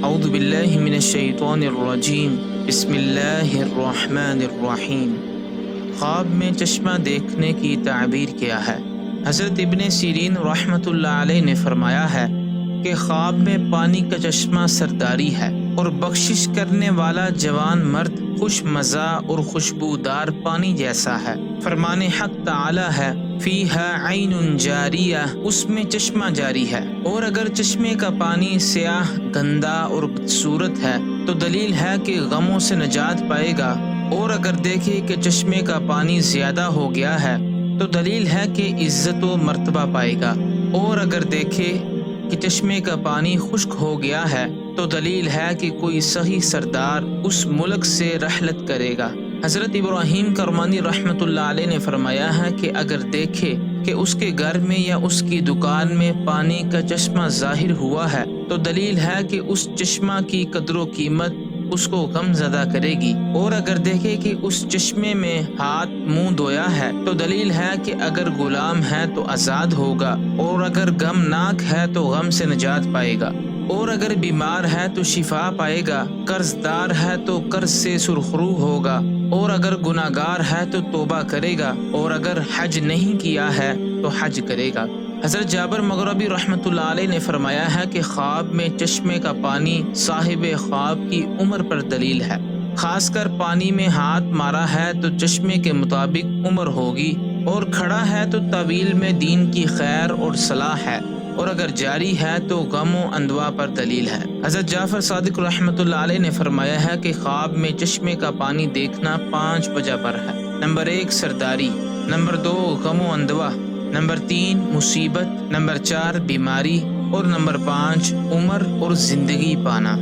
اعوذ باللہ من الشیطان الرجیم، بسم اللہ الرحمن الرحیم۔ خواب میں چشمہ دیکھنے کی تعبیر کیا ہے؟ حضرت ابن سیرین رحمۃ اللہ علیہ نے فرمایا ہے کہ خواب میں پانی کا چشمہ سرداری ہے اور بخشش کرنے والا جوان مرد خوش مزہ اور خوشبودار پانی جیسا ہے۔ فرمان حق تعالی ہے فیہا عین جاریہ، اس میں چشمہ جاری ہے۔ اور اگر چشمے کا پانی سیاہ، گندا اور بدصورت ہے تو دلیل ہے کہ غموں سے نجات پائے گا، اور اگر دیکھے کہ چشمے کا پانی زیادہ ہو گیا ہے تو دلیل ہے کہ عزت و مرتبہ پائے گا، اور اگر دیکھے کہ چشمے کا پانی خشک ہو گیا ہے تو دلیل ہے کہ کوئی صحیح سردار اس ملک سے رحلت کرے گا۔ حضرت ابراہیم کرمانی رحمۃ اللہ علیہ نے فرمایا ہے کہ اگر دیکھے کہ اس کے گھر میں یا اس کی دکان میں پانی کا چشمہ ظاہر ہوا ہے تو دلیل ہے کہ اس چشمہ کی قدر و قیمت اس کو غم زدہ کرے گی، اور اگر دیکھے کہ اس چشمے میں ہاتھ منہ دھویا ہے تو دلیل ہے کہ اگر غلام ہے تو آزاد ہوگا، اور اگر غمناک ہے تو غم سے نجات پائے گا، اور اگر بیمار ہے تو شفا پائے گا، قرض دار ہے تو قرض سے سرخرو ہوگا، اور اگر گناہگار ہے تو توبہ کرے گا، اور اگر حج نہیں کیا ہے تو حج کرے گا۔ حضرت جابر مغربی رحمۃ اللہ علیہ نے فرمایا ہے کہ خواب میں چشمے کا پانی صاحب خواب کی عمر پر دلیل ہے۔ خاص کر پانی میں ہاتھ مارا ہے تو چشمے کے مطابق عمر ہوگی، اور کھڑا ہے تو طویل میں دین کی خیر اور صلاح ہے، اور اگر جاری ہے تو غم و اندوا پر دلیل ہے۔ حضرت جعفر صادق رحمۃ اللہ علیہ نے فرمایا ہے کہ خواب میں چشمے کا پانی دیکھنا 5 وجہ پر ہے۔ نمبر 1 سرداری، نمبر 2 غم و اندوا، نمبر 3 مصیبت، نمبر 4 بیماری، اور نمبر 5 عمر اور زندگی پانا۔